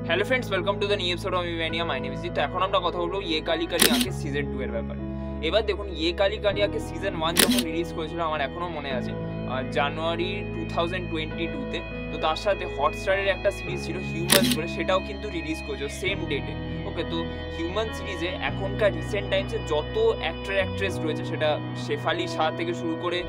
Hello friends, welcome to the new episode of Evenia. My name is Jeet. তো এখন আমরা কথা বলবো ইয়ে কালি কালি আঁকে সিজন 2 এর ব্যাপার। এবার দেখুন, ইয়ে কালি কালি আঁকে সিজন 1 যখন রিলিজ করেছিল, আমার এখনও মনে আছে, জানুয়ারি 2022-তে। তো তার সাথে হটস্টারের একটা সিরিজ ছিল হিউম্যানস বলে, সেটাও কিন্তু রিলিজ করেছিল সেম ডেটে। ওকে, তো হিউম্যান সিরিজে এখনকার রিসেন্ট টাইমসে যত অ্যাক্টর অ্যাক্ট্রেস রয়েছে, সেটা শেফালি শাহ থেকে শুরু করে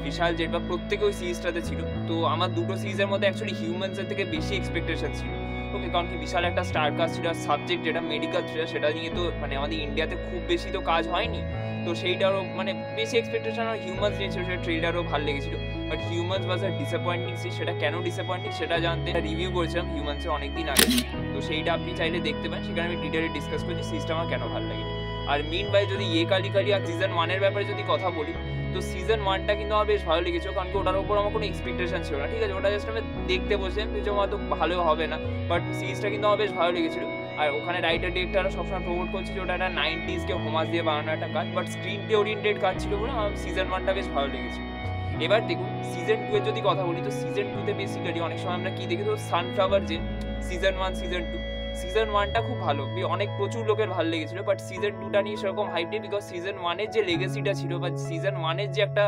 বিশাল জেট বা প্রত্যেকে ওই সিরিজটাতে ছিল। তো আমার দুটো সিরিজের মধ্যে অ্যাকচুয়ালি হিউম্যানসের থেকে বেশি এক্সপেকটেশন ছিল। ওকে, কারণ কি বিশাল একটা স্টার কাস্ট ছিল, আর সাবজেক্ট যেটা মেডিকেল থ্রিলার, সেটা নিয়ে তো মানে আমাদের ইন্ডিয়াতে খুব বেশি তো কাজ হয়নি। তো সেইটারও মানে বেশি এক্সপেকটেশন আর হিউম্যানস নিয়েছিল, সেটা ট্রেলারও ভালো লেগেছিল। But humans was a disappointing series. সেটা কেন ডিসঅ্যাপয়েন্টিং সেটা জানতে রিভিউ করেছিলাম হিউম্যানসের অনেকদিন আগে। তো সেইটা আপনি চাইলে দেখতে পারেন, সেখানে আমি ডিটেলে ডিসকাস করেছি সিরিজটা আমার কেন ভালো লাগেনি। আর মিন বাই যদি ইয়ে কালি কালি আর সিজন 1-এর ব্যাপারে যদি কথা বলি, তো সিজন 1টা কিন্তু আমার বেশ ভালো লেগেছিল, কারণ কি ওটার উপর আমার কোনো এক্সপেকটেশন ছিল না। ঠিক আছে, ওটা জাস্ট আমি দেখতে বসেছিলাম যে হয়তো ভালো হবে না, বাট সিরিজটা কিন্তু আমার বেশ ভালো লেগেছিল। আর ওখানে রাইটার ডিরেক্টররা সবসময় প্রমোট করছে যে ওটা একটা 90s-কে হোমাজ দিয়ে বানানো একটা কাজ, বাট স্ক্রিন প্লে ওরিয়েন্টেড কাজ ছিল বলে আমার সিজন 1টা বেশ ভালো লেগেছিল। এবার দেখুন, সিজন 2 এর যদি কথা বলি, তো সিজন 2-তে বেসিক্যালি অনেক সময় আমরা কি দেখি, তো সানফ্লাওয়ার যে সিজন 1 সিজন 1টা খুব ভালো, প্রচুর লোকের ভালো লেগেছিল। বাট সিজন 2টা নিয়ে সেরকম হাইপ নেই, বিকজ সিজন 1-এর যে লেগেসিটা ছিল বা সিজন 1-এর যে একটা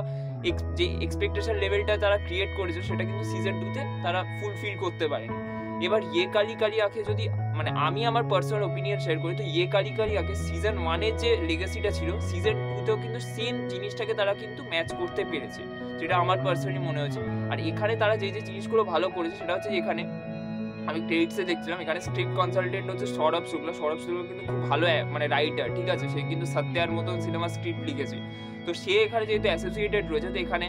যে এক্সপেকটেশন লেভেলটা তারা ক্রিয়েট করেছে, সেটা কিন্তু সিজন 2-তে তারা ফুলফিল করতে পারেনি। এবার ইয়ে কালি কালি আঁকে যদি মানে আমি আমার পার্সোনাল ওপিনিয়ন শেয়ার করি, তো ইয়ে কালি কালি আঁকে সিজন 1-এর যে লেগেসিটা ছিল, সিজন 2-তেও কিন্তু সেম জিনিসটাকে তারা কিন্তু ম্যাচ করতে পেরেছে, যেটা আমার পার্সোনালি মনে হয়েছে। আর এখানে তারা যে যে জিনিসগুলো ভালো করেছে, সেটা হচ্ছে এখানে আমি ক্রেডিটসে দেখছিলাম, এখানে স্ক্রিপ্ট কনসালটেন্ট হচ্ছে সৌরভ শুক্লা কিন্তু খুব ভালো মানে রাইটার। ঠিক আছে, সে কিন্তু সত্যার মতন সিনেমা স্ক্রিপ্ট লিখেছে। তো সে এখানে যেহেতু অ্যাসোসিয়েটেড রয়েছে, তো এখানে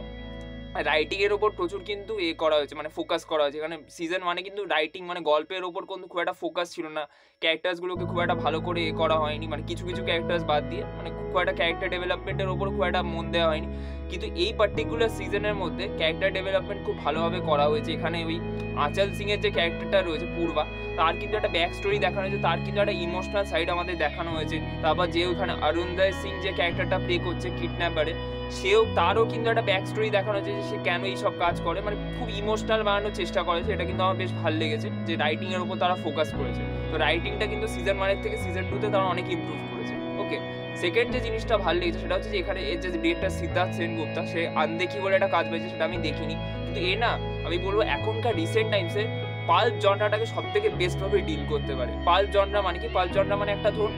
রাইটিং এর ওপর প্রচুর কিন্তু করা হয়েছে, মানে ফোকাস করা হয়েছে। এখানে সিজন 1-এ কিন্তু রাইটিং মানে গল্পের ওপর কিন্তু খুব একটা ফোকাস ছিল না, ক্যারেক্টার্সগুলোকে খুব একটা ভালো করে করা হয়নি, মানে কিছু কিছু ক্যারেক্টার্স বাদ দিয়ে মানে খুব একটা ক্যারেক্টার ডেভেলপমেন্টের ওপর খুব একটা মন দেওয়া হয়নি। কিন্তু এই পার্টিকুলার সিজনের মধ্যে ক্যারেক্টার ডেভেলপমেন্ট খুব ভালোভাবে করা হয়েছে। এখানে ওই আঁচল সিং এর যে ক্যারেক্টারটা রয়েছে পূর্বা, তার কিন্তু একটা ব্যাক স্টোরি দেখানো হয়েছে, তার কিন্তু একটা ইমোশনাল সাইড আমাদের দেখানো হয়েছে। তারপর যে ওখানে অরুণদয় সিং যে ক্যারেক্টারটা প্লে করছে কিডন্যাপারে, তারও কিন্তু একটা ব্যাক স্টোরি দেখানো হয়েছে যে সে কেন এইসব কাজ করে, মানে খুব ইমোশনাল বানানোর চেষ্টা করেছে। এটা কিন্তু আমার বেশ ভালো লেগেছে যে রাইটিং এর উপর তারা ফোকাস করেছে। তো রাইটিংটা কিন্তু সিজন 1-এর থেকে সিজন 2-তে তারা অনেক ইমপ্রুভ করেছে। ওকে, সেকেন্ড যে জিনিসটা ভালো লেগেছে, সেটা হচ্ছে যে এখানে এর যে ডিরেক্টর সিদ্ধার্থ সেনগুপ্তা, সে আনদেখি বলে একটা কাজ পেয়েছে, সেটা আমি দেখিনি। কিন্তু না, আমি বলবো এখনকার রিসেন্ট টাইমসে পাল্প জনরাটাকে সব থেকে বেস্টভাবে ডিল করতে পারে। পাল্প জনরা মানে কি? পাল্প জনরা মানে একটা ধরুন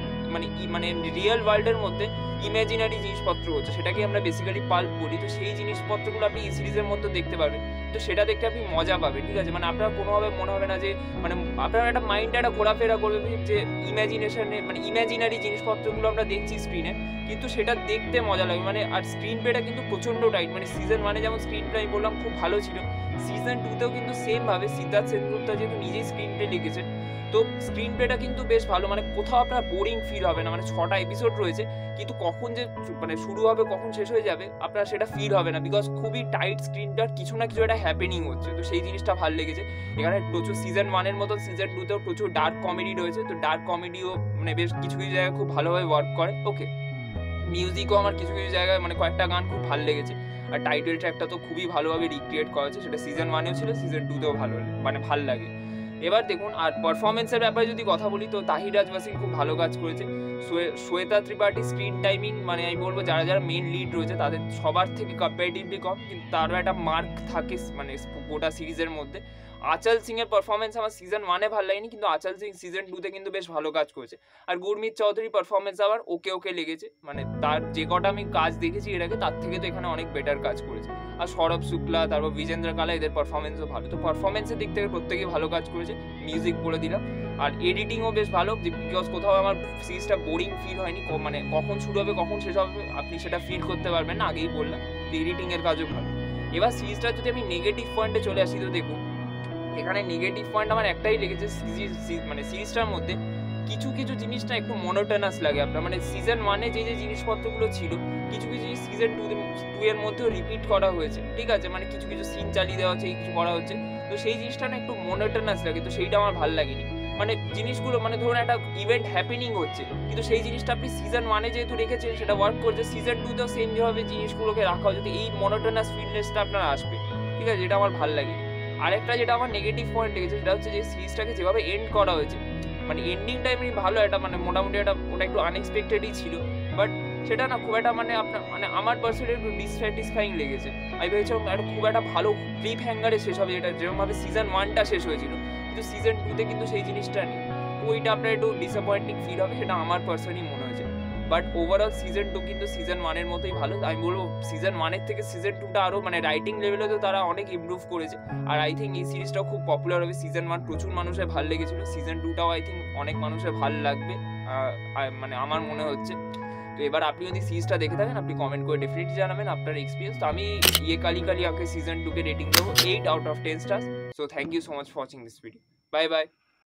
মানে রিয়েল ওয়ার্ল্ডের মধ্যে ইমাজিনারি জিনিসপত্র হচ্ছে, সেটাকে আমরা বেসিক্যালি পাল্প বলি। তো সেই জিনিসপত্রগুলো আপনি এই সিরিজের মধ্যে দেখতে পাবেন, তো সেটা দেখতে আপনি মজা পাবেন। ঠিক আছে, মানে আপনার কোনোভাবে মনে হবে না যে মানে আপনার একটা মাইন্ড একটা ঘোরাফেরা করবে যে ইমাজিনেশনে মানে ইমাজিনারি জিনিসপত্রগুলো আমরা দেখছি স্ক্রিনে, কিন্তু সেটা দেখতে মজা লাগে। মানে আর স্ক্রিন প্লেটা কিন্তু প্রচণ্ড টাইট, মানে সিজন 1-এ যেমন স্ক্রিন প্লে আমি বললাম খুব ভালো ছিল, সিজন 2-তেও কিন্তু সেমভাবে সিদ্ধার্থ সেনগুপ্তা যেহেতু নিজেই স্ক্রিন প্লে লিখেছেন, তো স্ক্রিন প্লেটা কিন্তু বেশ ভালো। মানে কোথাও আপনার বোরিং ফিল হবে না, মানে 6টা এপিসোড রয়েছে, কিন্তু কখন যে মানে শুরু হবে কখন শেষ হয়ে যাবে আপনার সেটা ফিল হবে না, বিকজ খুবই টাইট স্ক্রিনটার, কিছু না কিছু একটা হ্যাপেনিং হচ্ছে। তো সেই জিনিসটা ভালো লেগেছে। এখানে প্রচুর সিজন 1-এর মতো সিজন 2-তেও প্রচুর ডার্ক কমেডি রয়েছে, তো ডার্ক কমেডিও মানে বেশ কিছু কিছু জায়গায় খুব ভালোভাবে ওয়ার্ক করে। ওকে, মিউজিকও আমার কিছু কিছু জায়গায় মানে কয়েকটা গান খুব ভালো লেগেছে। আর টাইটেল ট্র্যাকটা তো খুবই ভালোভাবে রিক্রিয়েট করা হয়েছে, সেটা সিজন 1-এও ছিল, সিজন 2-তেও ভালো লাগে। এবার দেখুন, আর পারফরমেন্সের ব্যাপারে যদি কথা বলি, তো তাহিরাজ ওয়াসিম খুব ভালো কাজ করেছে। শ্বেতা ত্রিপাঠী স্ক্রিন টাইমিং মানে আমি বলবো যারা যারা মেন লিড রয়েছে তাদের সবার থেকে কম্পারেটিভলি কম, কিন্তু তারও একটা মার্ক থাকে মানে গোটা সিরিজের মধ্যে। আঁচল সিং এর পারফরমেন্স আমার সিজন 1-এ ভালো লাগেনি, কিন্তু আঁচল সিং সিজন 2-তে কিন্তু বেশ ভালো কাজ করেছে। আর গুরমিত চৌধুরী পারফরমেন্স আবার ওকে লেগেছে, মানে তার যে কটা আমি কাজ দেখেছি এর আগে তার থেকে তো এখানে অনেক বেটার কাজ করেছে। আর সৌরভ শুক্লা, তারপর বিজেন্দ্র কালা, এদের পারফরমেন্সও ভালো। তো পারফরমেন্সের দিক থেকে প্রত্যেকেই ভালো কাজ করেছে। মিউজিক বলে দিলাম, আর এডিটিংও বেশ ভালো, বিকজ কোথাও আমার সিরিজটা বোরিং ফিল হয়নি, মানে কখন শুরু হবে কখন শেষ হবে আপনি সেটা ফিল করতে পারবেন না, আগেই বললাম। তো এডিটিংয়ের কাজও ভালো। এবার সিরিজটা যদি আমি নেগেটিভ পয়েন্টে চলে আসি, তো দেখুন এখানে নেগেটিভ পয়েন্ট আমার একটাই লেগেছে, মানে সিরিজটার মধ্যে কিছু কিছু জিনিসটা একটু মনোটোনাস লাগে আপনার। মানে সিজন 1-এ যে যে জিনিসপত্রগুলো ছিল কিছু কিছু সিজন 2-এর মধ্যেও রিপিট করা হয়েছে। ঠিক আছে, মানে কিছু কিছু সিন চালিয়ে দেওয়া হচ্ছে, কিছু করা হচ্ছে, তো সেই জিনিসটা না একটু মনোটোনাস লাগে, তো সেইটা আমার ভালো লাগেনি। মানে জিনিসগুলো মানে ধরুন একটা ইভেন্ট হ্যাপেনিং হচ্ছে, কিন্তু সেই জিনিসটা আপনি সিজন 1-এ যেহেতু রেখেছেন সেটা ওয়ার্ক করছে, সিজন 2-তেও সেম যেভাবে জিনিসগুলোকে রাখা হচ্ছে, এই মনোটোনাস ফিলনেসটা আপনার আসবে। ঠিক আছে, যেটা আমার ভালো লাগেনি। আরেকটা যেটা আমার নেগেটিভ পয়েন্ট লেগেছে সেটা হচ্ছে যে সিরিজটাকে যেভাবে এন্ড করা হয়েছে, মানে এন্ডিংটা এমনি ভালো, একটা মানে মোটামুটি একটা ওটা একটু আনএক্সপেক্টেডই ছিল, বাট সেটা না খুব একটা মানে আপনার মানে আমার পার্সোনালি একটু ডিসস্যাটিসফাইং লেগেছে। আমি ভেবেছিলাম একটা খুব একটা ভালো ক্লিপ হ্যাঙ্গারে শেষ হবে, যেটা যেরকমভাবে সিজন 1টা শেষ হয়েছিল, কিন্তু সিজন 2তে কিন্তু সেই জিনিসটা নেই। তো ওইটা আপনার একটু ডিসঅ্যাপয়েন্টিং ফিল হবে, সেটা আমার পার্সোনালি মনে হয়েছে। বাট ওভারঅল সিজন 2 কিন্তু সিজন 1-এর মতোই ভালো। আমি বলবো সিজন 1-এর থেকে সিজন 2টা আরও মানে রাইটিং লেভেলে তো তারা অনেক ইমপ্রুভ করেছে। আর আই থিঙ্ক এই সিরিজটাও খুব পপুলার হবে। সিজন 1 প্রচুর মানুষের ভাল লেগেছিল, সিজন 2টাও আই থিঙ্ক অনেক মানুষের ভাল লাগবে, মানে আমার মনে হচ্ছে। তো এবার আপনি যদি সিরিজটা দেখে থাকেন আপনি কমেন্ট করে ডেফিনেটলি জানাবেন আপনার এক্সপিরিয়েন্স। তো আমি ইয়ে কালি কালি আঁকে সিজন 2 কে রেটিং দেবো 8 out of 10 stars. So thank you so much for watching this video. Bye bye.